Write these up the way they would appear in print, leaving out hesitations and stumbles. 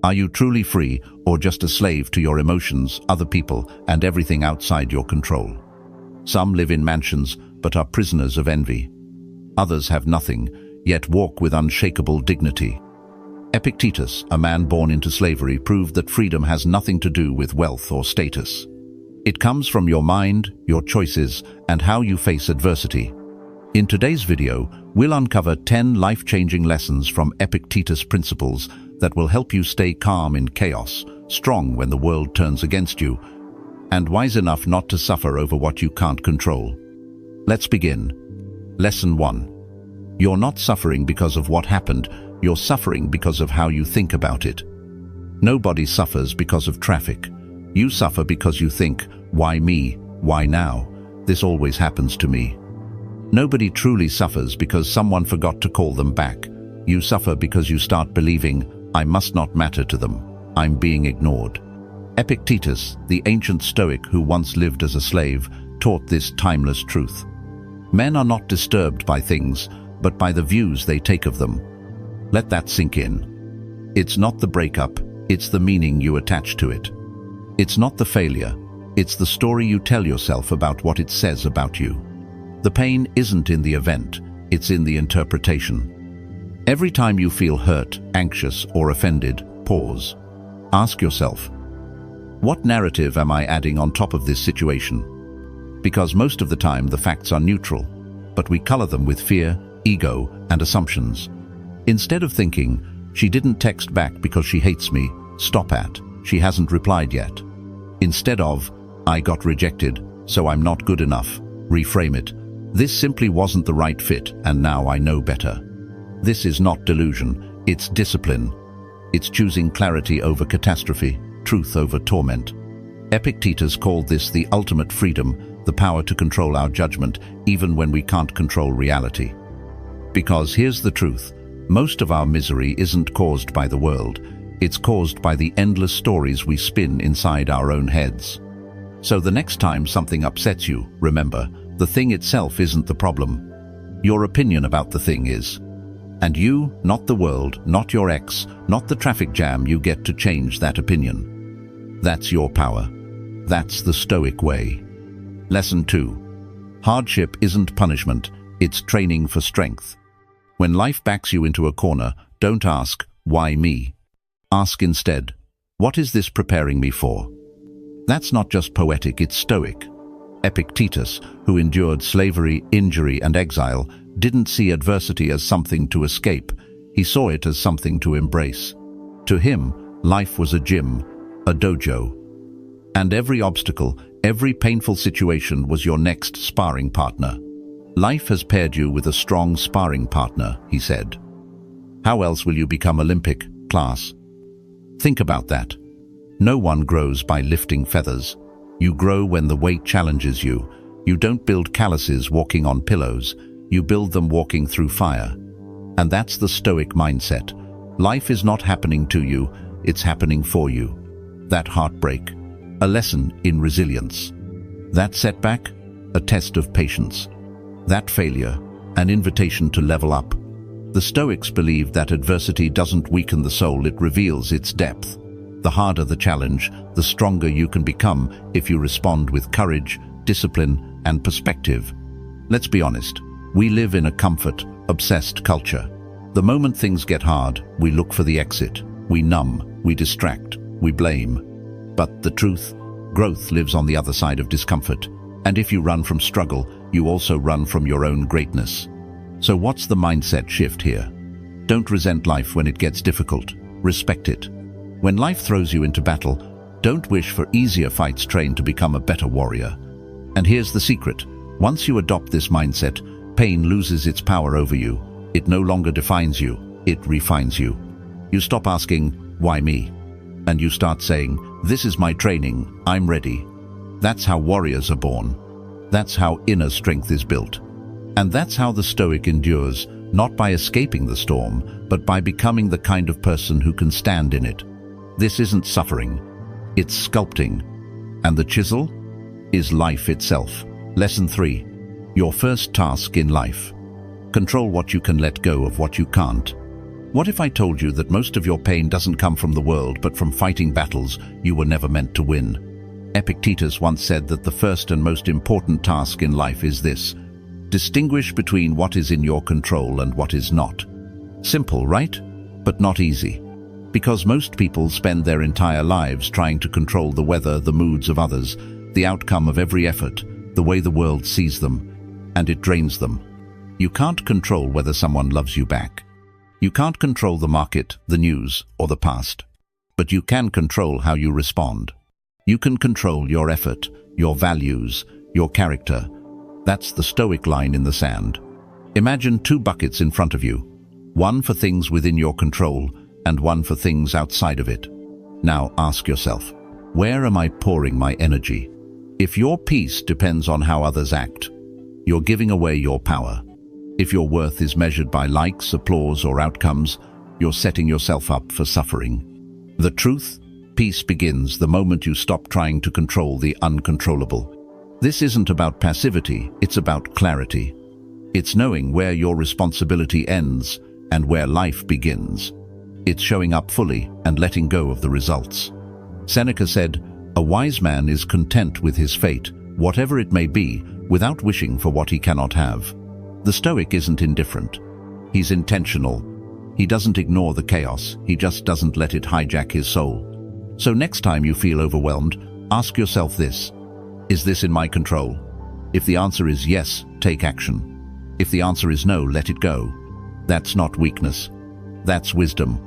Are you truly free, or just a slave to your emotions, other people, and everything outside your control? Some live in mansions, but are prisoners of envy. Others have nothing, yet walk with unshakable dignity. Epictetus, a man born into slavery, proved that freedom has nothing to do with wealth or status. It comes from your mind, your choices, and how you face adversity. In today's video, we'll uncover 10 life-changing lessons from Epictetus' principles that will help you stay calm in chaos, strong when the world turns against you, and wise enough not to suffer over what you can't control. Let's begin. Lesson 1. You're not suffering because of what happened, you're suffering because of how you think about it. Nobody suffers because of traffic. You suffer because you think, why me? Why now? This always happens to me. Nobody truly suffers because someone forgot to call them back. You suffer because you start believing, I must not matter to them. I'm being ignored. Epictetus, the ancient Stoic who once lived as a slave, taught this timeless truth. Men are not disturbed by things, but by the views they take of them. Let that sink in. It's not the breakup, it's the meaning you attach to it. It's not the failure, it's the story you tell yourself about what it says about you. The pain isn't in the event, it's in the interpretation. Every time you feel hurt, anxious, or offended, pause. Ask yourself, what narrative am I adding on top of this situation? Because most of the time the facts are neutral, but we color them with fear, ego, and assumptions. Instead of thinking, she didn't text back because she hates me, stop at, she hasn't replied yet. Instead of, I got rejected, so I'm not good enough, reframe it. This simply wasn't the right fit, and now I know better. This is not delusion, it's discipline. It's choosing clarity over catastrophe, truth over torment. Epictetus called this the ultimate freedom, the power to control our judgment, even when we can't control reality. Because here's the truth, most of our misery isn't caused by the world, it's caused by the endless stories we spin inside our own heads. So the next time something upsets you, remember, the thing itself isn't the problem. Your opinion about the thing is. And you, not the world, not your ex, not the traffic jam, you get to change that opinion. That's your power. That's the Stoic way. Lesson 2. Hardship isn't punishment, it's training for strength. When life backs you into a corner, don't ask, why me? Ask instead, what is this preparing me for? That's not just poetic, it's Stoic. Epictetus, who endured slavery, injury, and exile, didn't see adversity as something to escape. He saw it as something to embrace. To him, life was a gym, a dojo. And every obstacle, every painful situation was your next sparring partner. Life has paired you with a strong sparring partner, he said. How else will you become Olympic class? Think about that. No one grows by lifting feathers. You grow when the weight challenges you. You don't build calluses walking on pillows. You build them walking through fire. And that's the Stoic mindset. Life is not happening to you, it's happening for you. That heartbreak, a lesson in resilience. That setback, a test of patience. That failure, an invitation to level up. The Stoics believed that adversity doesn't weaken the soul, it reveals its depth. The harder the challenge, the stronger you can become if you respond with courage, discipline, and perspective. Let's be honest, we live in a comfort-obsessed culture. The moment things get hard, we look for the exit. We numb, we distract, we blame. But the truth, growth lives on the other side of discomfort. And if you run from struggle, you also run from your own greatness. So what's the mindset shift here? Don't resent life when it gets difficult. Respect it. When life throws you into battle, don't wish for easier fights, train to become a better warrior. And here's the secret. Once you adopt this mindset, pain loses its power over you. It no longer defines you, it refines you. You stop asking, why me? And you start saying, this is my training, I'm ready. That's how warriors are born. That's how inner strength is built. And that's how the Stoic endures, not by escaping the storm, but by becoming the kind of person who can stand in it. This isn't suffering, it's sculpting. And the chisel is life itself. Lesson 3. Your first task in life. Control what you can, let go of what you can't. What if I told you that most of your pain doesn't come from the world, but from fighting battles you were never meant to win? Epictetus once said that the first and most important task in life is this: distinguish between what is in your control and what is not. Simple, right? But not easy. Because most people spend their entire lives trying to control the weather, the moods of others, the outcome of every effort, the way the world sees them, and it drains them. You can't control whether someone loves you back. You can't control the market, the news, or the past. But you can control how you respond. You can control your effort, your values, your character. That's the Stoic line in the sand. Imagine two buckets in front of you, one for things within your control and one for things outside of it. Now ask yourself, where am I pouring my energy? If your peace depends on how others act, you're giving away your power. If your worth is measured by likes, applause, or outcomes, you're setting yourself up for suffering. The truth? Peace begins the moment you stop trying to control the uncontrollable. This isn't about passivity, it's about clarity. It's knowing where your responsibility ends and where life begins. It's showing up fully and letting go of the results. Seneca said, "A wise man is content with his fate, whatever it may be, without wishing for what he cannot have." The Stoic isn't indifferent. He's intentional. He doesn't ignore the chaos, he just doesn't let it hijack his soul. So next time you feel overwhelmed, ask yourself this: is this in my control? If the answer is yes, take action. If the answer is no, let it go. That's not weakness. That's wisdom.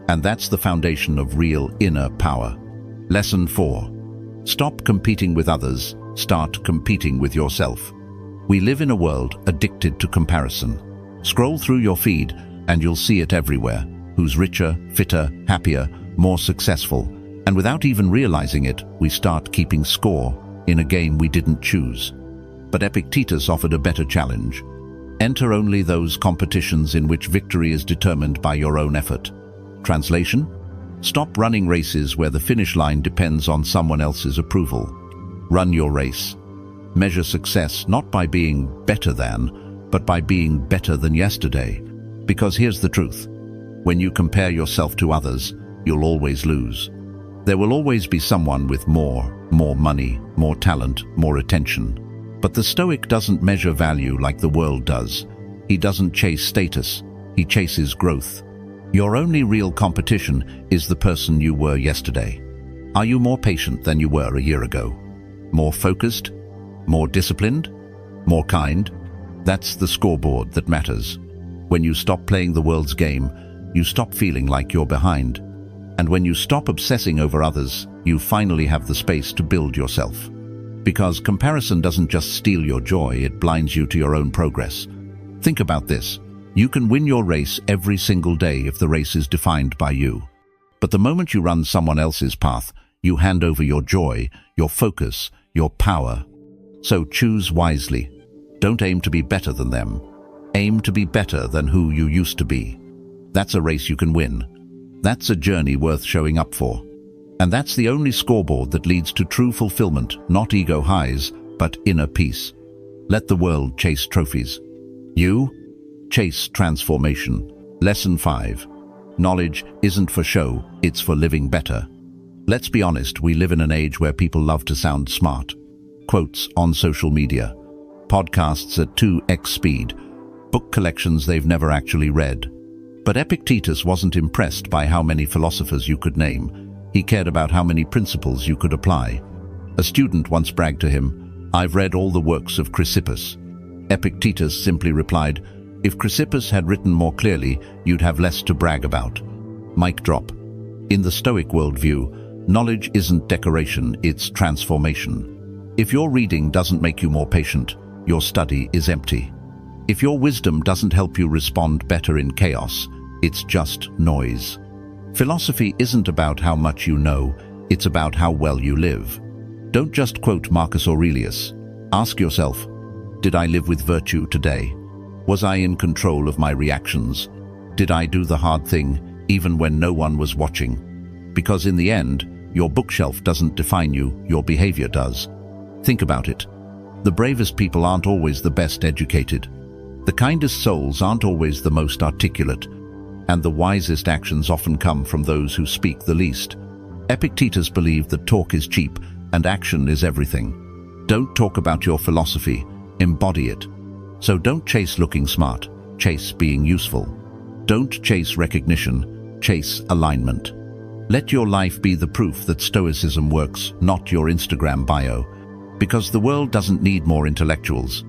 And that's the foundation of real inner power. Lesson 4. Stop competing with others. Start competing with yourself. We live in a world addicted to comparison. Scroll through your feed and you'll see it everywhere. Who's richer, fitter, happier, more successful. And without even realizing it, we start keeping score in a game we didn't choose. But Epictetus offered a better challenge. Enter only those competitions in which victory is determined by your own effort. Translation? Stop running races where the finish line depends on someone else's approval. Run your race. Measure success not by being better than, but by being better than yesterday. Because here's the truth. When you compare yourself to others, you'll always lose. There will always be someone with more money, more talent, more attention. But the Stoic doesn't measure value like the world does. He doesn't chase status, he chases growth. Your only real competition is the person you were yesterday. Are you more patient than you were a year ago? More focused? More disciplined? More kind? That's the scoreboard that matters. When you stop playing the world's game, you stop feeling like you're behind. And when you stop obsessing over others, you finally have the space to build yourself. Because comparison doesn't just steal your joy, it blinds you to your own progress. Think about this. You can win your race every single day if the race is defined by you. But the moment you run someone else's path, you hand over your joy, your focus, your power. So choose wisely. Don't aim to be better than them. Aim to be better than who you used to be. That's a race you can win. That's a journey worth showing up for. And that's the only scoreboard that leads to true fulfillment, not ego highs, but inner peace. Let the world chase trophies. You chase transformation. Lesson 5. Knowledge isn't for show, it's for living better. Let's be honest, we live in an age where people love to sound smart. Quotes on social media, podcasts at 2x speed, book collections they've never actually read. But Epictetus wasn't impressed by how many philosophers you could name. He cared about how many principles you could apply. A student once bragged to him, "I've read all the works of Chrysippus." Epictetus simply replied, "If Chrysippus had written more clearly, you'd have less to brag about." Mic drop. In the Stoic worldview, knowledge isn't decoration, it's transformation. If your reading doesn't make you more patient, your study is empty. If your wisdom doesn't help you respond better in chaos, it's just noise. Philosophy isn't about how much you know, it's about how well you live. Don't just quote Marcus Aurelius. Ask yourself, did I live with virtue today? Was I in control of my reactions? Did I do the hard thing, even when no one was watching? Because in the end, your bookshelf doesn't define you, your behavior does. Think about it. The bravest people aren't always the best educated. The kindest souls aren't always the most articulate. and the wisest actions often come from those who speak the least. Epictetus believed that talk is cheap and action is everything. Don't talk about your philosophy, embody it. So don't chase looking smart, chase being useful. Don't chase recognition, chase alignment. Let your life be the proof that Stoicism works, not your Instagram bio. Because the world doesn't need more intellectuals.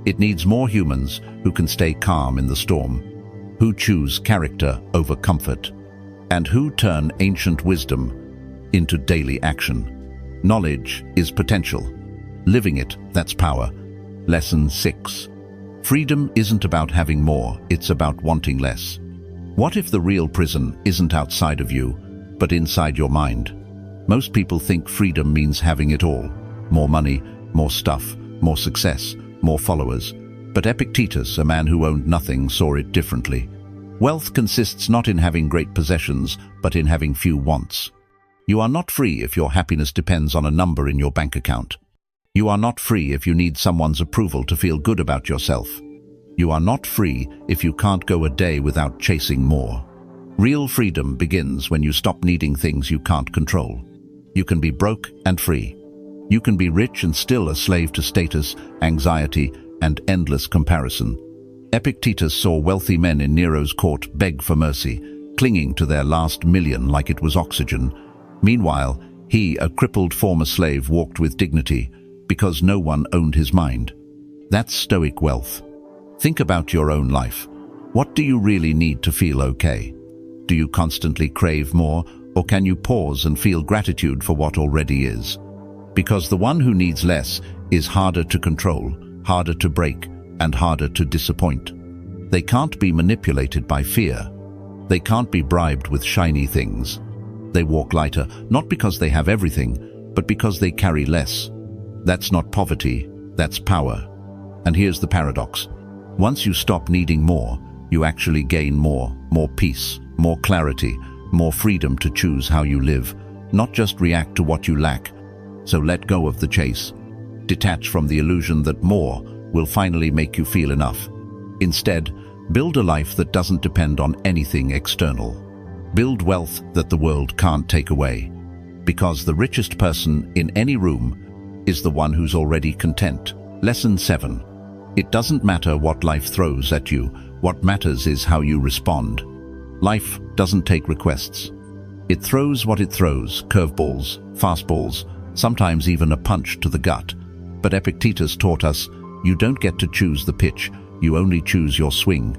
It needs more humans who can stay calm in the storm, who choose character over comfort, and who turn ancient wisdom into daily action. Knowledge is potential. Living it, that's power. Lesson 6. Freedom isn't about having more, it's about wanting less. What if the real prison isn't outside of you, but inside your mind? Most people think freedom means having it all. More money, more stuff, more success, more followers. But Epictetus, a man who owned nothing, saw it differently. Wealth consists not in having great possessions, but in having few wants. You are not free if your happiness depends on a number in your bank account. You are not free if you need someone's approval to feel good about yourself. You are not free if you can't go a day without chasing more. Real freedom begins when you stop needing things you can't control. You can be broke and free. You can be rich and still a slave to status, anxiety, and endless comparison. Epictetus saw wealthy men in Nero's court beg for mercy, clinging to their last million like it was oxygen. Meanwhile, he, a crippled former slave, walked with dignity because no one owned his mind. That's Stoic wealth. Think about your own life. What do you really need to feel okay? Do you constantly crave more, or can you pause and feel gratitude for what already is? Because the one who needs less is harder to control, harder to break, and harder to disappoint. They can't be manipulated by fear. They can't be bribed with shiny things. They walk lighter, not because they have everything, but because they carry less. That's not poverty, that's power. And here's the paradox. Once you stop needing more, you actually gain more peace, more clarity, more freedom to choose how you live, not just react to what you lack. So let go of the chase. Detach from the illusion that more will finally make you feel enough. Instead, build a life that doesn't depend on anything external. Build wealth that the world can't take away. Because the richest person in any room is the one who's already content. Lesson 7. It doesn't matter what life throws at you. What matters is how you respond. Life doesn't take requests. It throws what it throws, curveballs, fastballs, sometimes even a punch to the gut. But Epictetus taught us, you don't get to choose the pitch, you only choose your swing.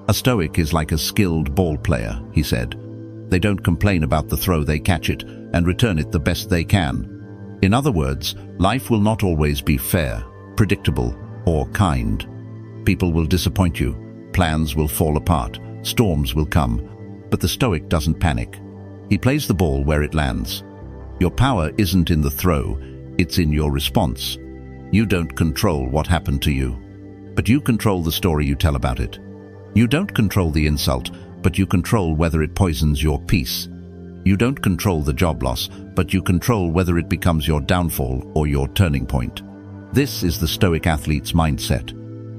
A Stoic is like a skilled ball player, he said. They don't complain about the throw, they catch it and return it the best they can. In other words, life will not always be fair, predictable, or kind. People will disappoint you, plans will fall apart, storms will come, but the Stoic doesn't panic. He plays the ball where it lands. Your power isn't in the throw, it's in your response. You don't control what happened to you, but you control the story you tell about it. You don't control the insult, but you control whether it poisons your peace. You don't control the job loss, but you control whether it becomes your downfall or your turning point. This is the Stoic athlete's mindset.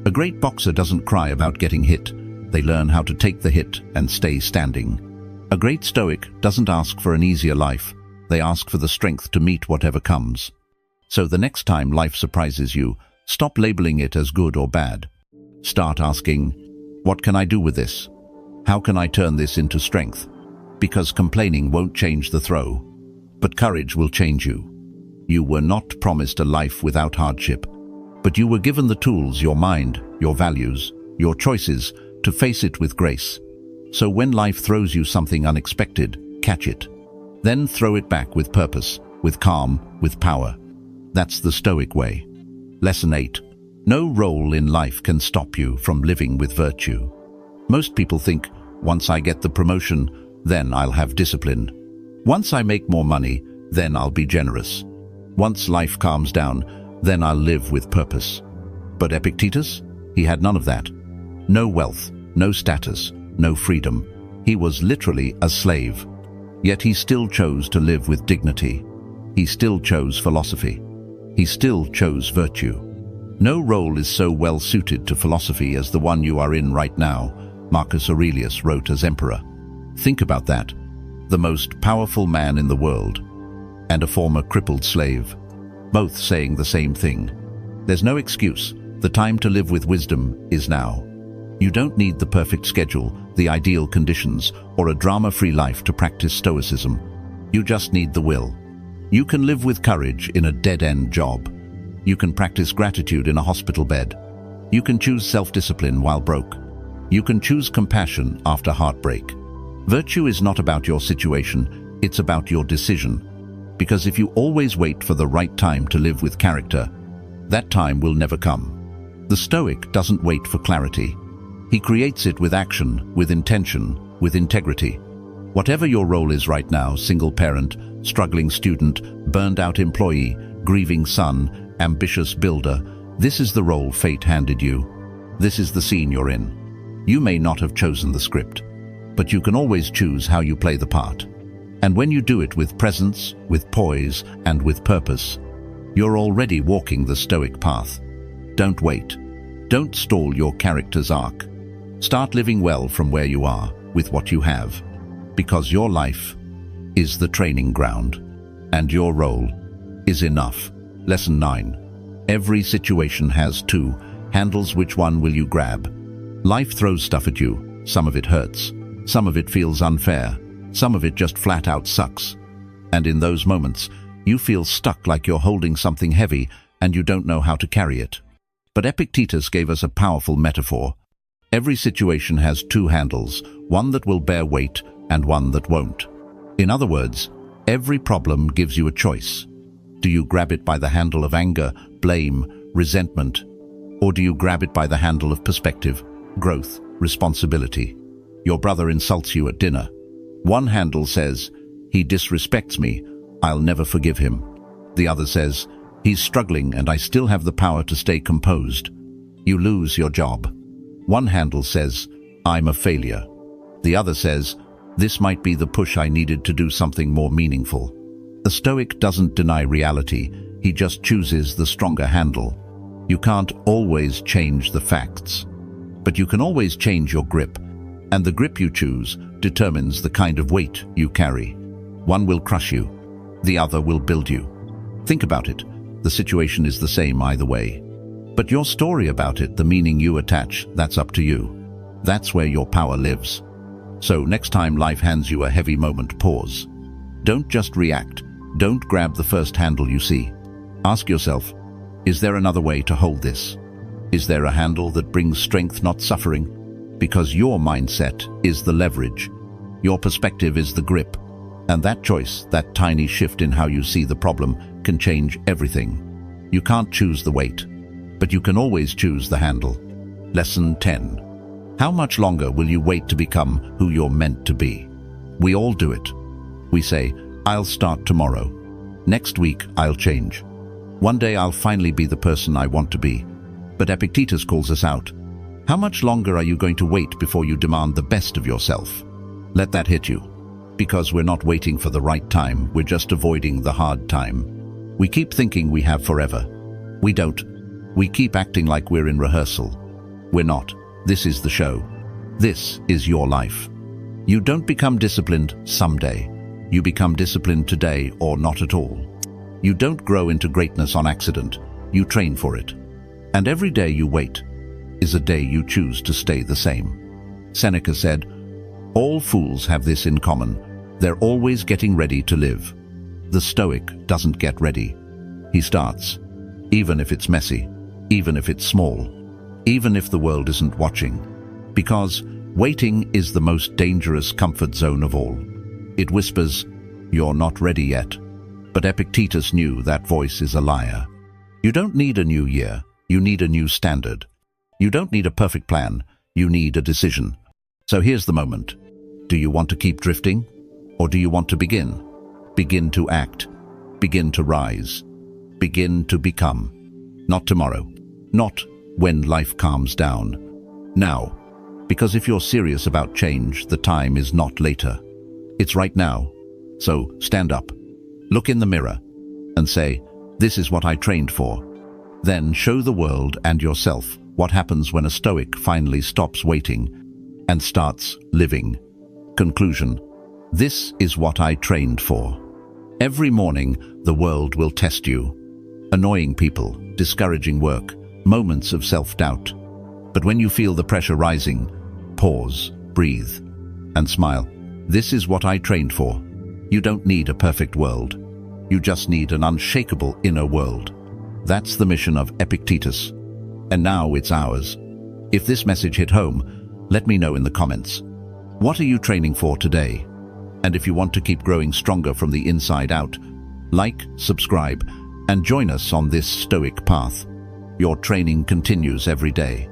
A great boxer doesn't cry about getting hit. They learn how to take the hit and stay standing. A great Stoic doesn't ask for an easier life. They ask for the strength to meet whatever comes. So the next time life surprises you, stop labeling it as good or bad. Start asking, what can I do with this? How can I turn this into strength? Because complaining won't change the throw, but courage will change you. You were not promised a life without hardship, but you were given the tools, your mind, your values, your choices, to face it with grace. So when life throws you something unexpected, catch it. Then throw it back with purpose, with calm, with power. That's the Stoic way. Lesson 8. No role in life can stop you from living with virtue. Most people think, once I get the promotion, then I'll have discipline. Once I make more money, then I'll be generous. Once life calms down, then I'll live with purpose. But Epictetus? He had none of that. No wealth, no status, no freedom. He was literally a slave. Yet he still chose to live with dignity. He still chose philosophy. He still chose virtue. No role is so well suited to philosophy as the one you are in right now. Marcus Aurelius wrote as emperor. Think about that. The most powerful man in the world and a former crippled slave, both saying the same thing. There's no excuse. The time to live with wisdom is now. You don't need the perfect schedule, the ideal conditions, or a drama-free life to practice stoicism. You just need the will. You can live with courage in a dead-end job. You can practice gratitude in a hospital bed. You can choose self-discipline while broke. You can choose compassion after heartbreak. Virtue is not about your situation, it's about your decision. Because if you always wait for the right time to live with character, that time will never come. The Stoic doesn't wait for clarity. He creates it with action, with intention, with integrity. Whatever your role is right now, single parent, struggling student, burned-out employee, grieving son, ambitious builder, this is the role fate handed you. This is the scene you're in. You may not have chosen the script, but you can always choose how you play the part. And when you do it with presence, with poise, and with purpose, you're already walking the Stoic path. Don't wait. Don't stall your character's arc. Start living well from where you are, with what you have. Because your life is the training ground, and your role is enough. Lesson 9. Every situation has two handles. Which one will you grab? Life throws stuff at you. Some of it hurts. Some of it feels unfair. Some of it just flat out sucks. And in those moments, you feel stuck, like you're holding something heavy and you don't know how to carry it. But Epictetus gave us a powerful metaphor. Every situation has two handles, one that will bear weight and one that won't. In other words, every problem gives you a choice. Do you grab it by the handle of anger, blame, resentment? Or do you grab it by the handle of perspective, growth, responsibility? Your brother insults you at dinner. One handle says, "He disrespects me, I'll never forgive him." The other says, "He's struggling and I still have the power to stay composed." You lose your job. One handle says, "I'm a failure." The other says, "This might be the push I needed to do something more meaningful." The Stoic doesn't deny reality, he just chooses the stronger handle. You can't always change the facts, but you can always change your grip, and the grip you choose determines the kind of weight you carry. One will crush you, the other will build you. Think about it. The situation is the same either way. But your story about it, the meaning you attach, that's up to you. That's where your power lives. So next time life hands you a heavy moment, pause. Don't just react. Don't grab the first handle you see. Ask yourself, is there another way to hold this? Is there a handle that brings strength, not suffering? Because your mindset is the leverage. Your perspective is the grip. And that choice, that tiny shift in how you see the problem, can change everything. You can't choose the weight, but you can always choose the handle. Lesson 10. How much longer will you wait to become who you're meant to be? We all do it. We say, "I'll start tomorrow. Next week, I'll change. One day I'll finally be the person I want to be." But Epictetus calls us out. How much longer are you going to wait before you demand the best of yourself? Let that hit you. Because we're not waiting for the right time, we're just avoiding the hard time. We keep thinking we have forever. We don't. We keep acting like we're in rehearsal. We're not. This is the show. This is your life. You don't become disciplined someday. You become disciplined today or not at all. You don't grow into greatness on accident. You train for it. And every day you wait is a day you choose to stay the same. Seneca said, "All fools have this in common. They're always getting ready to live." The Stoic doesn't get ready. He starts, even if it's messy, even if it's small, even if the world isn't watching. Because waiting is the most dangerous comfort zone of all. It whispers, "You're not ready yet." But Epictetus knew that voice is a liar. You don't need a new year. You need a new standard. You don't need a perfect plan. You need a decision. So here's the moment. Do you want to keep drifting? Or do you want to begin? Begin to act. Begin to rise. Begin to become. Not tomorrow. Not when life calms down. Now. Because if you're serious about change, the time is not later. It's right now. So stand up. Look in the mirror and say, "This is what I trained for." Then show the world and yourself what happens when a Stoic finally stops waiting and starts living. Conclusion. This is what I trained for. Every morning, the world will test you. Annoying people, discouraging work, moments of self-doubt. But when you feel the pressure rising, pause, breathe, and smile. This is what I trained for. You don't need a perfect world. You just need an unshakable inner world. That's the mission of Epictetus. And now it's ours. If this message hit home, let me know in the comments. What are you training for today? And if you want to keep growing stronger from the inside out, like, subscribe, and join us on this stoic path. Your training continues every day.